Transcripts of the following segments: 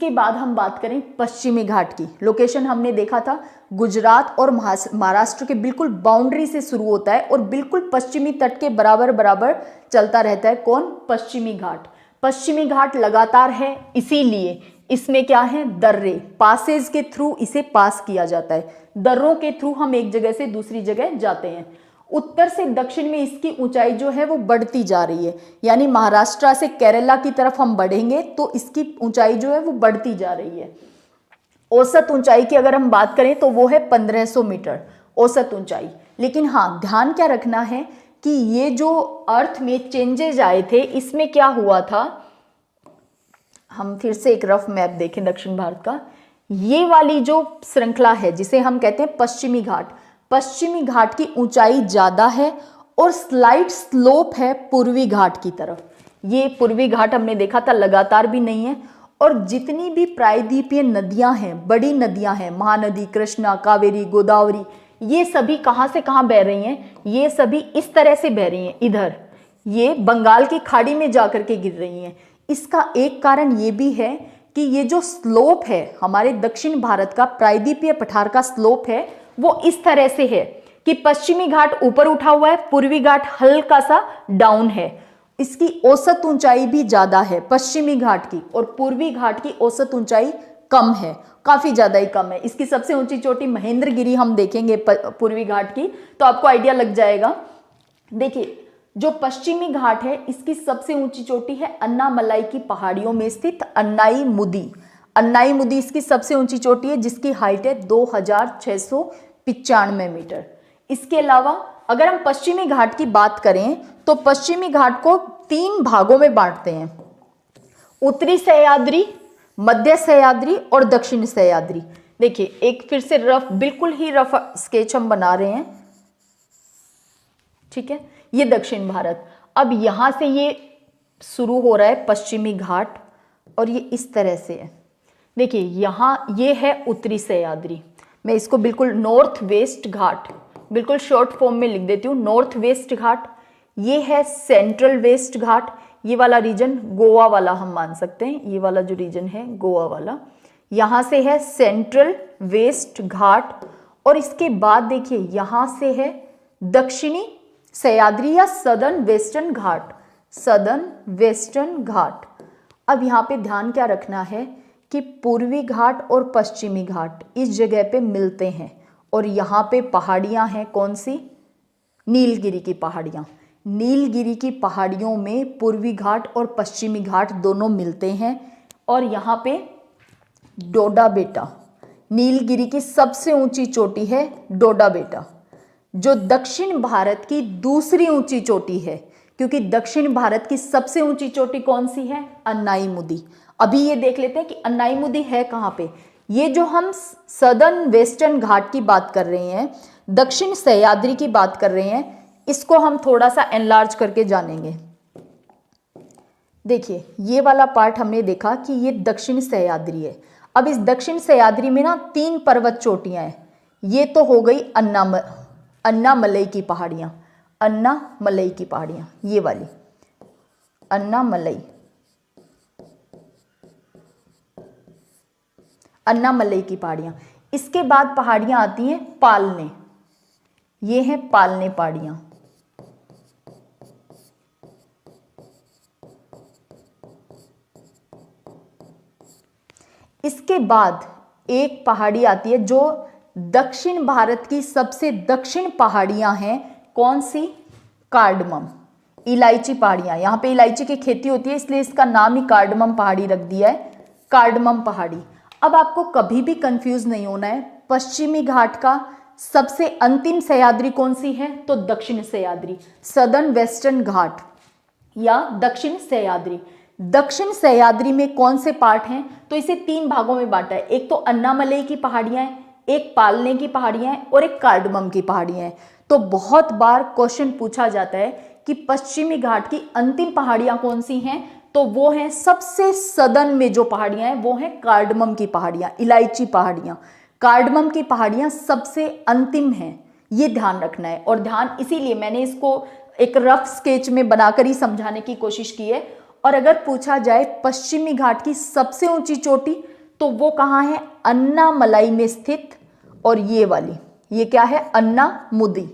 इसके बाद हम बात करें पश्चिमी घाट की। लोकेशन हमने देखा था गुजरात और महाराष्ट्र के बिल्कुल बाउंड्री से शुरू होता है और बिल्कुल पश्चिमी तट के बराबर बराबर चलता रहता है। कौन? पश्चिमी घाट। पश्चिमी घाट लगातार है, इसीलिए इसमें क्या है? दर्रे, पासेज के थ्रू इसे पास किया जाता है। दर्रों के थ्रू हम एक जगह से दूसरी जगह जाते हैं। उत्तर से दक्षिण में इसकी ऊंचाई जो है वो बढ़ती जा रही है, यानी महाराष्ट्र से केरला की तरफ हम बढ़ेंगे तो इसकी ऊंचाई जो है वो बढ़ती जा रही है। औसत ऊंचाई की अगर हम बात करें तो वो है 1500 मीटर औसत ऊंचाई। लेकिन हाँ, ध्यान क्या रखना है कि ये जो अर्थ में चेंजेज आए थे, इसमें क्या हुआ था, हम फिर से एक रफ मैप देखें दक्षिण भारत का। ये वाली जो श्रृंखला है जिसे हम कहते हैं पश्चिमी घाट, पश्चिमी घाट की ऊंचाई ज्यादा है और स्लाइड स्लोप है पूर्वी घाट की तरफ। ये पूर्वी घाट हमने देखा था लगातार भी नहीं है। और जितनी भी प्रायद्वीपीय नदियां हैं, बड़ी नदियां हैं, महानदी, कृष्णा, कावेरी, गोदावरी, ये सभी कहां से कहां बह रही हैं? ये सभी इस तरह से बह रही हैं, इधर, ये बंगाल की खाड़ी में जाकर के गिर रही हैं। इसका एक कारण ये भी है कि ये जो स्लोप है हमारे दक्षिण भारत का, प्रायद्वीपीय पठार का स्लोप है, वो इस तरह से है कि पश्चिमी घाट ऊपर उठा हुआ है, पूर्वी घाट हल्का सा डाउन है। इसकी औसत ऊंचाई भी ज्यादा है पश्चिमी घाट की, और पूर्वी घाट की औसत ऊंचाई कम है, काफी ज्यादा ही कम है। इसकी सबसे ऊंची चोटी महेंद्रगिरी हम देखेंगे पूर्वी घाट की तो आपको आइडिया लग जाएगा। देखिए, जो पश्चिमी घाट है इसकी सबसे ऊंची चोटी है अन्नामलाई की पहाड़ियों में स्थित अन्नाईमुदी। अन्नाईमुदी इसकी सबसे ऊंची चोटी है जिसकी हाइट है 2695 मीटर। इसके अलावा अगर हम पश्चिमी घाट की बात करें तो पश्चिमी घाट को 3 भागों में बांटते हैं, उत्तरी सह्याद्री, मध्य सह्याद्री और दक्षिण सह्याद्री। देखिए, एक फिर से रफ, बिल्कुल ही रफ स्केच हम बना रहे हैं, ठीक है। ये दक्षिण भारत, अब यहां से ये शुरू हो रहा है पश्चिमी घाट और ये इस तरह से है। देखिए, यहां ये है उत्तरी सह्याद्री, मैं इसको बिल्कुल नॉर्थ वेस्ट घाट, बिल्कुल शॉर्ट फॉर्म में लिख देती हूँ, नॉर्थ वेस्ट घाट। ये है सेंट्रल वेस्ट घाट, ये वाला रीजन गोवा वाला हम मान सकते हैं, ये वाला जो रीजन है गोवा वाला, यहां से है सेंट्रल वेस्ट घाट। और इसके बाद देखिए यहां से है दक्षिणी सह्याद्री या सदर्न वेस्टर्न घाट, सदर्न वेस्टर्न घाट। अब यहाँ पे ध्यान क्या रखना है कि पूर्वी घाट और पश्चिमी घाट इस जगह पे मिलते हैं और यहाँ पे पहाड़ियाँ हैं, कौन सी? नीलगिरी की पहाड़ियाँ। नीलगिरी की पहाड़ियों में पूर्वी घाट और पश्चिमी घाट दोनों मिलते हैं और यहाँ पे डोडा बेटा, नीलगिरी की सबसे ऊंची चोटी है डोडा बेटा, जो दक्षिण भारत की दूसरी ऊंची चोटी है, क्योंकि दक्षिण भारत की सबसे ऊंची चोटी कौन सी है? अन्नाईमुदी। अभी ये देख लेते हैं कि अन्नाईमुदी है कहाँ पे। ये जो हम सदर्न वेस्टर्न घाट की बात कर रहे हैं, दक्षिण सह्याद्री की बात कर रहे हैं, इसको हम थोड़ा सा एनलार्ज करके जानेंगे। देखिए, ये वाला पार्ट हमने देखा कि ये दक्षिण सह्याद्री है। अब इस दक्षिण सह्याद्री में ना 3 पर्वत चोटियां हैं। ये तो हो गई अन्नामलई की पहाड़ियां, अन्नामलई की पहाड़ियां, ये वाली अन्नामलई, अन्नामलई की पहाड़ियां। इसके बाद पहाड़ियां आती हैं पालने, ये हैं पालने पहाड़ियां। इसके बाद एक पहाड़ी आती है जो दक्षिण भारत की सबसे दक्षिण पहाड़ियां हैं, कौन सी? कार्डमम, इलायची पहाड़ियां। यहाँ पे इलायची की खेती होती है इसलिए इसका नाम ही कार्डमम पहाड़ी रख दिया है, कार्डमम पहाड़ी। अब आपको कभी भी कंफ्यूज नहीं होना है, पश्चिमी घाट का सबसे अंतिम सह्याद्री कौन सी है? तो दक्षिण सह्याद्री, सदर्न वेस्टर्न घाट या दक्षिण सह्याद्री। दक्षिण सह्याद्री में कौन से पार्ट हैं? तो इसे 3 भागों में बांटा है, एक तो अन्नामलई की पहाड़ियां हैं, एक पालने की पहाड़ियां हैं और एक कार्डमम की पहाड़ियां हैं। तो बहुत बार क्वेश्चन पूछा जाता है कि पश्चिमी घाट की अंतिम पहाड़ियां कौन सी हैं? तो वो हैं सबसे सदर्न में जो पहाड़ियां हैं वो हैं कार्डमम की पहाड़ियां, इलायची पहाड़ियां। कार्डमम की पहाड़ियां सबसे अंतिम हैं, ये ध्यान रखना है। और ध्यान इसीलिए मैंने इसको एक रफ स्केच में बनाकर ही समझाने की कोशिश की है। और अगर पूछा जाए पश्चिमी घाट की सबसे ऊंची चोटी, तो वो कहाँ है, अन्नामलाई में स्थित। और ये वाली, ये क्या है, अन्नामुदी,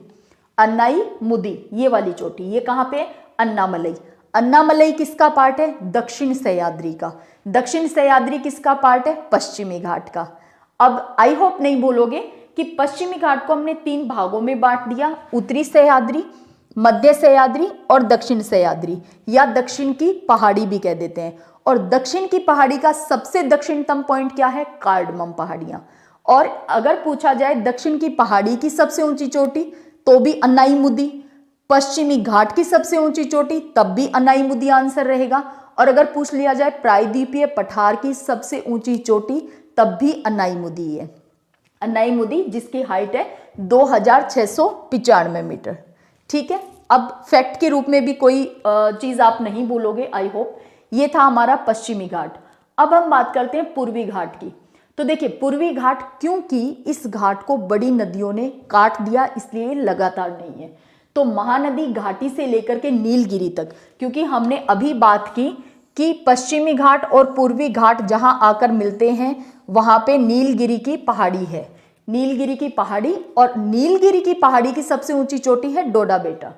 अन्नाईमुदी, ये वाली चोटी, ये कहाँ पे, अन्नामलई। अन्नामलई किसका पार्ट है, दक्षिण सह्याद्री का। दक्षिण सह्याद्री किसका पार्ट है, पश्चिमी घाट का। अब आई होप नहीं बोलोगे कि पश्चिमी घाट को हमने 3 भागों में बांट दिया, उत्तरी सह्याद्री, मध्य सह्याद्री और दक्षिण सह्याद्री, या दक्षिण की पहाड़ी भी कह देते हैं। और दक्षिण की पहाड़ी का सबसे दक्षिणतम पॉइंट क्या है, कार्डमम पहाड़ियां। और अगर पूछा जाए दक्षिण की पहाड़ी की सबसे ऊंची चोटी, तो भी अन्नाईमुदी। पश्चिमी घाट की सबसे ऊंची चोटी, तब भी अन्नाईमुदी आंसर रहेगा। और अगर पूछ लिया जाए प्रायद्वीपीय पठार की सबसे ऊंची चोटी, तब भी अन्नाईमुदी है। अन्नाईमुदी जिसकी हाइट है 2695 मीटर। ठीक है, अब फैक्ट के रूप में भी कोई चीज आप नहीं भूलोगे, आई होप। ये था हमारा पश्चिमी घाट। अब हम बात करते हैं पूर्वी घाट की। तो देखिए पूर्वी घाट, क्योंकि इस घाट को बड़ी नदियों ने काट दिया, इसलिए लगातार नहीं है। तो महानदी घाटी से लेकर के नीलगिरी तक, क्योंकि हमने अभी बात की कि पश्चिमी घाट और पूर्वी घाट जहां आकर मिलते हैं वहां पे नीलगिरी की पहाड़ी है, नीलगिरी की पहाड़ी। और नीलगिरी की पहाड़ी की सबसे ऊंची चोटी है डोडा बेटा।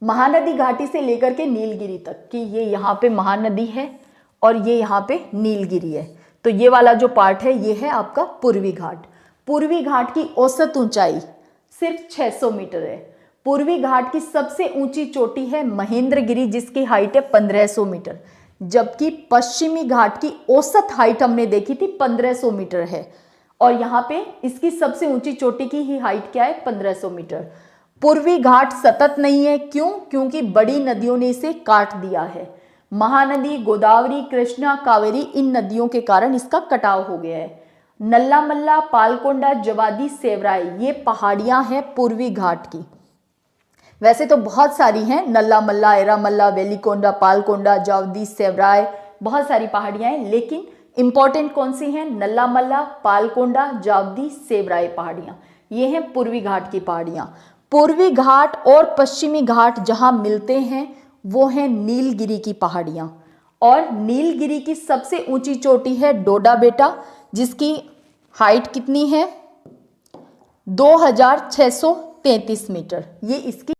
महानदी घाटी से लेकर के नीलगिरी तक कि ये यहाँ पे महानदी है और ये यहाँ पे नीलगिरी है, तो ये वाला जो पार्ट है ये है आपका पूर्वी घाट। पूर्वी घाट की औसत ऊंचाई सिर्फ 600 मीटर है। पूर्वी घाट की सबसे ऊंची चोटी है महेंद्रगिरी जिसकी हाइट है 1500 मीटर, जबकि पश्चिमी घाट की औसत हाइट हमने देखी थी 1500 मीटर है। और यहाँ पे इसकी सबसे ऊंची चोटी की ही हाइट क्या है, 1500 मीटर। पूर्वी घाट सतत नहीं है, क्यों, क्योंकि बड़ी नदियों ने इसे काट दिया है। महानदी, गोदावरी, कृष्णा, कावेरी, इन नदियों के कारण इसका कटाव हो गया है। नल्ला मल्ला, पालकोंडा, जवादी, सेवराय, ये पहाड़ियां हैं पूर्वी घाट की। वैसे तो बहुत सारी हैं, नल्ला मल्ला, एरा मल्ला, वेलिकोंडा, पालकोंडा, जावदी, सेवराय, बहुत सारी पहाड़ियां हैं, लेकिन इंपॉर्टेंट कौन सी हैं, नल्ला मल्ला, पालकोंडा, जावदी, सेवराय पहाड़ियां, ये हैं पूर्वी घाट की पहाड़ियां। पूर्वी घाट और पश्चिमी घाट जहां मिलते हैं वो है नीलगिरी की पहाड़ियां। और नीलगिरी की सबसे ऊंची चोटी है डोडा बेटा, जिसकी हाइट कितनी है, 2633 मीटर, ये इसकी